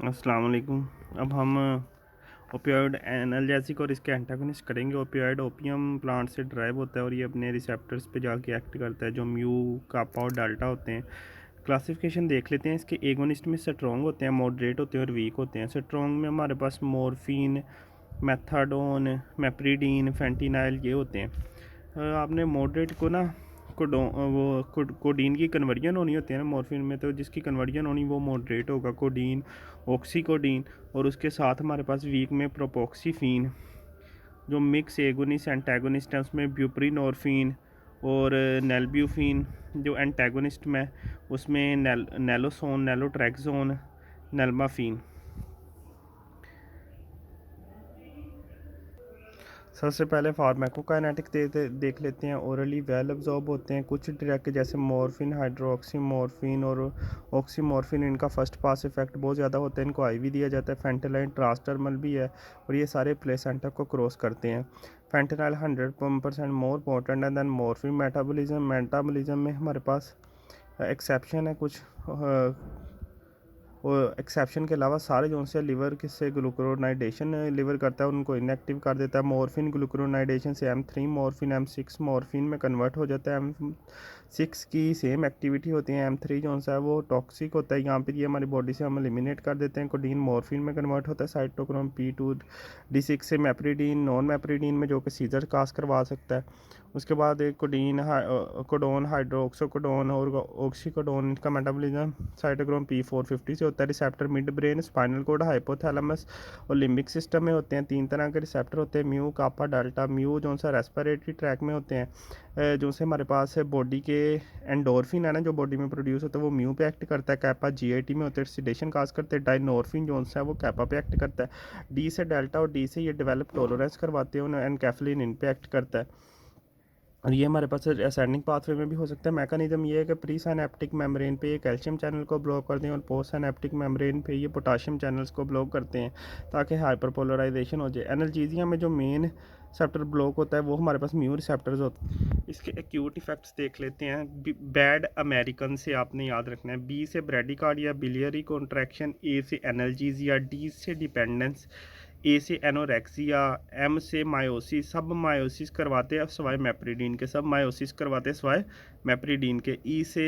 अस्सलाम वालेकुम। अब हम ओपियोइड एनाल्जेसिक और इसके एंटागोनिस्ट करेंगे। ओपियोइड ओपियम प्लांट से ड्राइव होता है और ये अपने रिसेप्टर्स पे जाके एक्ट करता है जो म्यू कापा और डाल्टा होते हैं। क्लासिफिकेशन देख लेते हैं इसके। एगोनिस्ट में स्ट्रॉन्ग होते हैं, मॉडरेट होते हैं और वीक होते हैं। स्ट्रॉन्ग में हमारे पास मॉर्फिन, मेथाडोन, मेप्रिडीन, फेंटिनाइल ये होते हैं। आपने मॉडरेट को ना कोडीन की कन्वर्जन होनी होती है ना मॉर्फिन में, तो जिसकी कन्वर्जन होनी वो मॉडरेट होगा, कोडीन, ऑक्सीकोडीन। और उसके साथ हमारे पास वीक में प्रोपोक्सीफीन। जो मिक्स एगोनिस्ट एंटागोनिस्ट है उसमें ब्यूप्रीनोरफिन और नेलब्यूफिन। जो एंटागोनिस्ट में उसमें नेलोसोन, नेलोट्रैक्सोन, नेल्माफिन। सबसे पहले फार्माकोकाइनेटिक देख लेते हैं। ओरली वेल अब्जॉर्ब होते हैं। कुछ डायरेक्ट जैसे मॉर्फिन, हाइड्रोक्सीमॉर्फिन और ऑक्सीमॉर्फिन, इनका फर्स्ट पास इफेक्ट बहुत ज़्यादा होता है, इनको आईवी दिया जाता है। फेंटेनाइल ट्रांसडर्मल भी है और ये सारे प्लेसेंटा को क्रॉस करते हैं। Fentanyl 100% more potent then morphine. Metabolism में हमारे पास एक्सेप्शन है कुछ, और एक्सेप्शन के अलावा सारे जो से लिवर किससे ग्लूकोनाइडेशन लिवर करता है उनको इनएक्टिव कर देता है। मॉर्फिन ग्लूकोनाइडेशन से M3 मॉर्फिन M6 मॉर्फिन में कन्वर्ट हो जाता है। M6 की सेम एक्टिविटी होती है। M3 जो है वो टॉक्सिक होता है, यहाँ पर ये हमारी बॉडी से हम एलिमिनेट कर देते हैं। कोडीन मॉर्फिन में कन्वर्ट होता है साइटोक्रोम P2D6 से मेप्रिडीन, नॉन मेप्रिडीन में, जो कि सीजर काज करवा सकता है। उसके बाद एक कोडोन, हाइड्रोक्सोकोडोन और ऑक्सीकोडोन, इनका मेटाबॉलिज्म साइटोक्रोम P450 से होता है। Receptor mid brain, spinal cord, hypothalamus और लिम्बिक सिस्टम में होते हैं। 3 तरह के रिसेप्टर होते हैं, म्यू, कापा, डाल्टा। म्यू जो सा रेस्पिरेटरी ट्रैक में होते हैं, जो से हमारे पास है बॉडी के एंडोर्फिन है ना जो बॉडी में प्रोड्यूस होता है वो म्यू पे एक्ट करता है। कैपा GIT में होते हैं, सिडेशन काज करते हैं। डाइनोर्फिन जो सा है वो कैपा पे एक्ट करता है। डी से डेल्टा और डी से ये डेवलप टॉलरेंस करवाते हैं। एनकेफ्लिन इन पे एक्ट करता है। और ये हमारे पास असेंडिंग पाथवे में भी हो सकता है। मैकेनिज्म ये है कि प्री साइनेप्टिक मेम्ब्रेन पे ये कैल्शियम चैनल को ब्लॉक करते हैं और पोस्ट साइनेप्टिक मेम्ब्रेन पे ये पोटाशियम चैनल्स को ब्लॉक करते हैं ताकि हाइपरपोलराइजेशन हो जाए। एनाल्जेसिया में जो मेन रिसेप्टर ब्लॉक होता है वो हमारे पास म्यू रिसेप्टर्स होते हैं। इसके एक्यूट इफेक्ट्स देख लेते हैं। बैड अमेरिकन से आपने याद रखना है। बी से ब्रेडिकार्डिया, बिलियरी कॉन्ट्रैक्शन। ए से एनाल्जेसिया, डी से डिपेंडेंस, ए से एनोरेक्सिया, एम से मायोसिस। सब मायोसिस करवाते हैं सवाए मेप्रिडीन के, सब मायोसिस करवाते हैं सवाए मेप्रिडीन के। ई से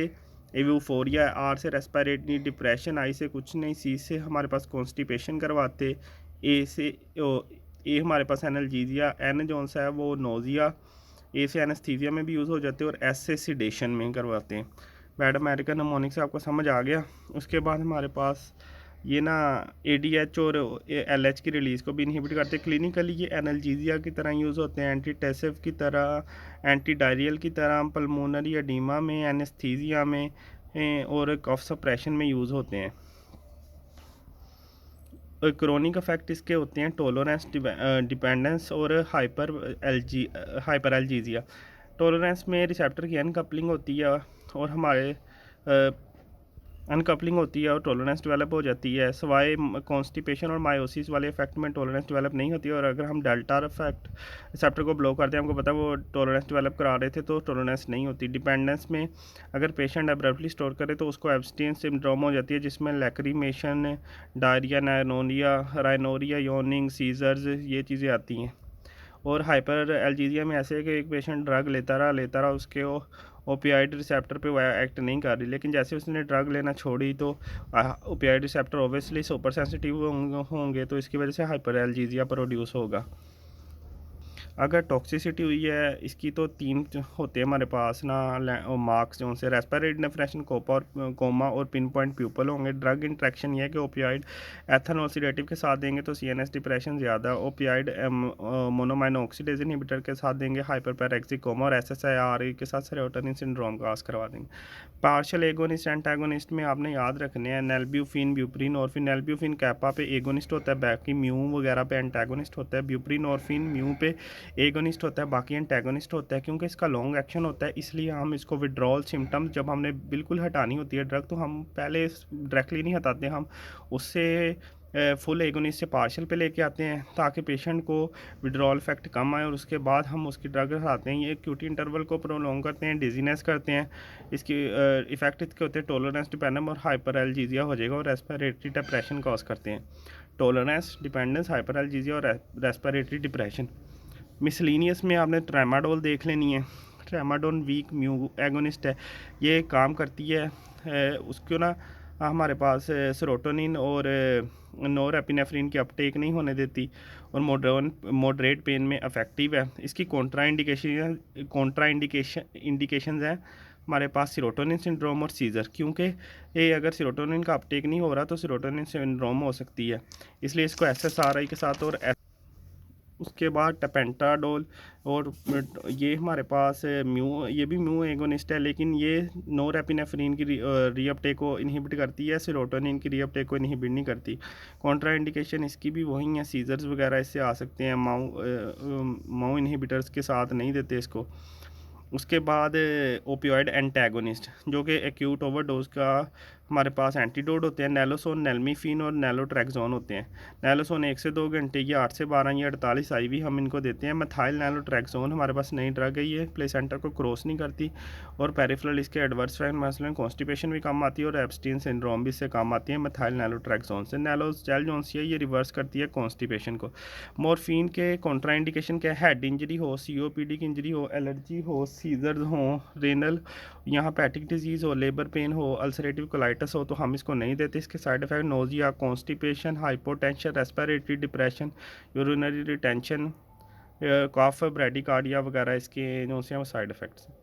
एवोफोरिया, आर से रेस्पिरेटरी डिप्रेशन, आई से कुछ नहीं, सी से हमारे पास कॉन्स्टिपेशन करवाते। ए से ए हमारे पास एनाल्जेसिया, एन जो सा है वो नोजिया, ए से एनेस्थीसिया में भी यूज़ हो जाते हैं और एस से सिडेशन में करवाते हैं। बैड अमेरिकन नमोनिक से आपको समझ आ गया। उसके बाद हमारे पास ये ना ADH और LH की रिलीज़ को भी इनहिबिट करते हैं। क्लिनिकली ये एनाल्जेसिया की तरह यूज़ होते हैं, एंटीटेसिव की तरह, एंटी डायरियल की तरह, पल्मोनरी एडीमा में, एनेस्थीसिया में और कफ सप्रेशन में यूज़ होते हैं। क्रोनिक इफेक्ट इसके होते हैं टॉलरेंस, डिपेंडेंस और हाइपर एल्जीजिया। टॉलरेंस में रिसेप्टर की अनकपलिंग होती है और हमारे अनकपलिंग होती है और टॉलरेंस डेवलप हो जाती है। सवाए कॉन्स्टिपेशन और मायोसिस वाले इफेक्ट में टॉलरेंस डेवलप नहीं होती है। और अगर हम डेल्टा इफेक्ट रिसेप्टर को ब्लॉक करते हैं, हमको पता है वो टॉलरेंस डेवलप करा रहे थे, तो टॉलरेंस नहीं होती। डिपेंडेंस में अगर पेशेंट एब्रप्टली स्टोर करे तो उसको एब्सटेंस सिंड्रोम हो जाती है, जिसमें lacrimation, diarrhoea, rhinorrhoea, yawning, seizures, ये चीज़ें आती हैं। और हाइपर एल्जीजिया में ऐसे है कि एक पेशेंट ड्रग लेता रहा उसके ओपियाइड रिसेप्टर पे वह एक्ट नहीं कर रही, लेकिन जैसे उसने ड्रग लेना छोड़ी तो opioid receptor obviously super sensitive होंगे, तो इसकी वजह से हाइपर एल्जीजिया प्रोड्यूस होगा। अगर टॉक्सिसिटी हुई है इसकी तो 3 होते हैं हमारे पास ना मार्क्स, जो से रेस्पिरेटरी डिप्रेशन, कोमा और पिन पॉइंट प्यूपल होंगे। ड्रग इंट्रैक्शन ये है कि ओपियाइड एथेनॉल सीडेटिव के साथ देंगे तो CNS डिप्रेशन ज़्यादा, ओपियाइड मोनोमाइन ऑक्सीडेज इनहिबिटर के साथ देंगे हाइपरपैरेक्सिक कोमा, और SSRI के साथ सेरोटोनिन सिंड्रोम काज करवा देंगे। पार्शियल एगोनिस्ट एंटागोनिस्ट में आपने याद रखने हैं नेलब्यूफिन, ब्यूप्रीनोरफिन। नेलब्यूफिन कैपा पे एगोनिस्ट होता है, बाकी म्यू वगैरह पे एंटागोनिस्ट होता है। ब्यूप्रीनोरफिन म्यू पे एगोनिस्ट होता है, बाकी एंटागोनिस्ट होता है। क्योंकि इसका लॉन्ग एक्शन होता है इसलिए हम इसको विड्रॉल सिम्टम्स जब हमने बिल्कुल हटानी होती है ड्रग, तो हम पहले डायरेक्टली नहीं हटाते, हम उससे फुल एगोनिस्ट से पार्शियल पे लेके आते हैं ताकि पेशेंट को विड्रॉल इफेक्ट कम आए, और उसके बाद हम उसकी ड्रग हटाते हैं। ये क्यूटी इंटरवल को प्रोलॉन्ग करते हैं, डिजीनेस करते हैं। इसकी इफेक्ट इसके होते हैं टॉलरेंस डिपेंडेंस और हाइपरएल्जीजिया हो जाएगा, और रेस्पिरेटरी डिप्रेशन कॉज करते हैं। टॉलरेंस, डिपेंडेंस, हाइपरएल्जीजिया और रेस्पिरेटरी डिप्रेशन। मिसलिनियस में आपने ट्रेमाडोल देख लेनी है। ट्रेमाडोल वीक म्यू एगोनिस्ट है, ये काम करती है उसको ना हमारे पास सेरोटोनिन और नोरेपिनेफ्रिन की अपटेक नहीं होने देती, और मॉडरेट पेन में इफेक्टिव है। इसकी इंडिकेशंस हैं हमारे पास सेरोटोनिन सिंड्रोम और सीजर, क्योंकि ये अगर सेरोटोनिन का अपटेक नहीं हो रहा तो सेरोटोनिन सिंड्रोम हो सकती है, इसलिए इसको एसएसआरआई के साथ। और उसके बाद टपेंटाडोल, और ये हमारे पास ये भी म्यू एगोनिस्ट है, लेकिन ये नोरेपिनेफ्रिन की रीअपटेक को इनहिबिट करती है, सेरोटोनिन की रीअपटेक को इनहिबिट नहीं करती। कॉन्ट्रा इंडिकेशन इसकी भी वही है, सीजर्स वगैरह इससे आ सकते हैं, माउ इनहिबिटर्स के साथ नहीं देते इसको। उसके बाद ओपियोइड एंटागोनिस्ट, जो कि एक्यूट ओवरडोज का हमारे पास एंटीडोट होते हैं। नैलोसोन, नेलमीफिन और नैलोट्रैक्सोन होते हैं। नैलोसोन 1 से 2 घंटे, ये 8 से 12 या 48 आईवी हम इनको देते हैं। मिथाइल नैलोट्रैक्सोन हमारे पास नई ड्रग है, ये प्लेसेंटा को क्रॉस नहीं करती, और पेरिफेरल इसके एडवर्स इफेक्ट मसलन कॉन्स्टिपेशन भी कम आती है, और एब्सटीन सिंड्रोम भी इससे कम आती है मिथाइल नैलोट्रैक्सोन से। नैलोजेलजोनसिया ये रिवर्स करती है कॉन्स्टिपेशन को। मॉर्फिन के कॉन्ट्राइंडिकेशन क्या है? हेड इंजरी हो, सीओपीडी की इंजरी हो, एलर्जी हो, सीजर्स हो, रेनल यहाँ हेपेटिक डिजीज़ हो, लेबर पेन हो, अल्सरेटिव कोलाइटिस हो, तो हम इसको नहीं देते। इसके side effect nausea, constipation, hypotension, respiratory depression, urinary retention, cough, bradycardia वगैरह इसके जो से साइड इफ़ेक्ट्स हैं।